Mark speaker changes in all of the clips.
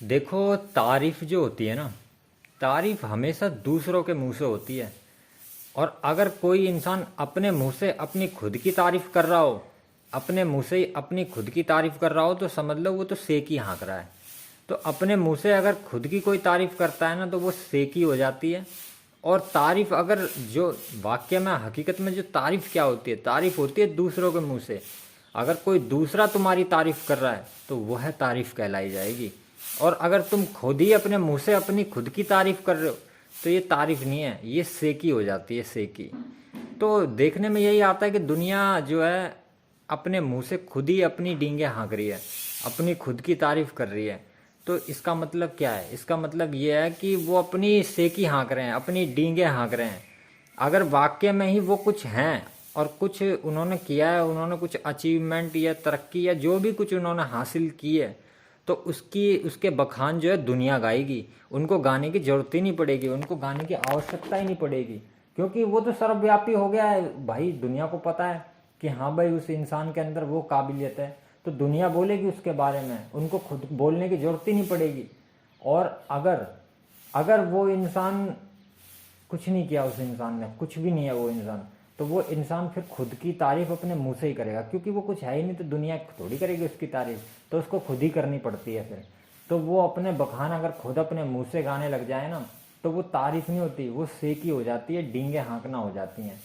Speaker 1: देखो, तारीफ जो होती है ना, तारीफ हमेशा दूसरों के मुंह से होती है। और अगर कोई इंसान अपने मुंह से अपनी खुद की तारीफ कर रहा हो, अपने मुंह से ही अपनी खुद की तारीफ कर रहा हो, तो समझ लो वो तो सेकी हाँक रहा है। तो अपने मुंह से अगर खुद की कोई तारीफ करता है ना, तो वो सेकी हो जाती है। और तारीफ अगर जो वाक्य में हकीकत में जो तारीफ क्या होती है, तारीफ होती है दूसरों के मुंह से। अगर कोई दूसरा तुम्हारी तारीफ कर रहा है तो वह तारीफ कहलाई जाएगी। और अगर तुम खुद ही अपने मुंह से अपनी खुद की तारीफ कर रहे हो तो ये तारीफ नहीं है, ये सेकी हो जाती है, सेकी। तो देखने में यही आता है कि दुनिया जो है अपने मुंह से खुद ही अपनी डींगे हाँक रही है, अपनी खुद की तारीफ कर रही है। तो इसका मतलब क्या है? इसका मतलब ये है कि वो अपनी सेकी हाँक रहे हैं, अपनी डींगे हाँक रहे हैं। अगर वाक्य में ही वो कुछ हैं और कुछ उन्होंने किया है, उन्होंने कुछ अचीवमेंट या तरक्की या जो भी कुछ उन्होंने हासिल की है, तो उसके बखान जो है दुनिया गाएगी। उनको गाने की जरूरत ही नहीं पड़ेगी, उनको गाने की आवश्यकता ही नहीं पड़ेगी, क्योंकि वो तो सर्वव्यापी हो गया है भाई। दुनिया को पता है कि हाँ भाई, उस इंसान के अंदर वो काबिलियत है, तो दुनिया बोलेगी उसके बारे में, उनको खुद बोलने की जरूरत ही नहीं पड़ेगी। और अगर अगर वो इंसान कुछ नहीं किया, उस इंसान ने कुछ भी नहीं है वो इंसान, तो वो इंसान फिर खुद की तारीफ अपने मुंह से ही करेगा, क्योंकि वो कुछ है ही नहीं, तो दुनिया थोड़ी करेगी उसकी तारीफ, तो उसको खुद ही करनी पड़ती है फिर। तो वो अपने बखान अगर खुद अपने मुंह से गाने लग जाए ना, तो वो तारीफ नहीं होती, वो सेकी हो जाती है, डींगे हाँकना हो जाती हैं।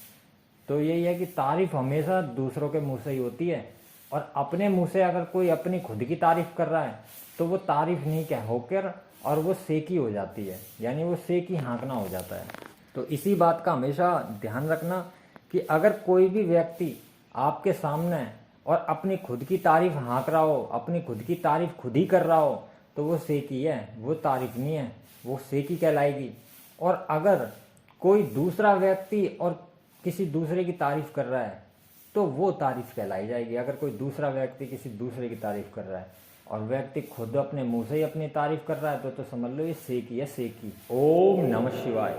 Speaker 1: तो यही है कि तारीफ हमेशा दूसरों के मुंह से ही होती है। और अपने मुंह से अगर कोई अपनी खुद की तारीफ कर रहा है तो वो तारीफ नहीं कह होकर, और वो सेकी हो जाती है, यानी वो सेकी हाँकना हो जाता है। तो इसी बात का हमेशा ध्यान रखना कि अगर कोई भी व्यक्ति आपके सामने और अपनी खुद की तारीफ हाँक रहा हो, अपनी खुद की तारीफ खुद ही कर रहा हो, तो वो सेकी है, वो तारीफ नहीं है, वो सेकी कहलाएगी। और अगर कोई दूसरा व्यक्ति और किसी दूसरे की तारीफ कर रहा है तो वो तारीफ कहलाई जाएगी। अगर कोई दूसरा व्यक्ति किसी दूसरे की तारीफ कर रहा है और व्यक्ति खुद अपने मुंह से ही अपनी तारीफ कर रहा है तो समझ लो ये सेकी है, सेकी। ओम नमः शिवाय।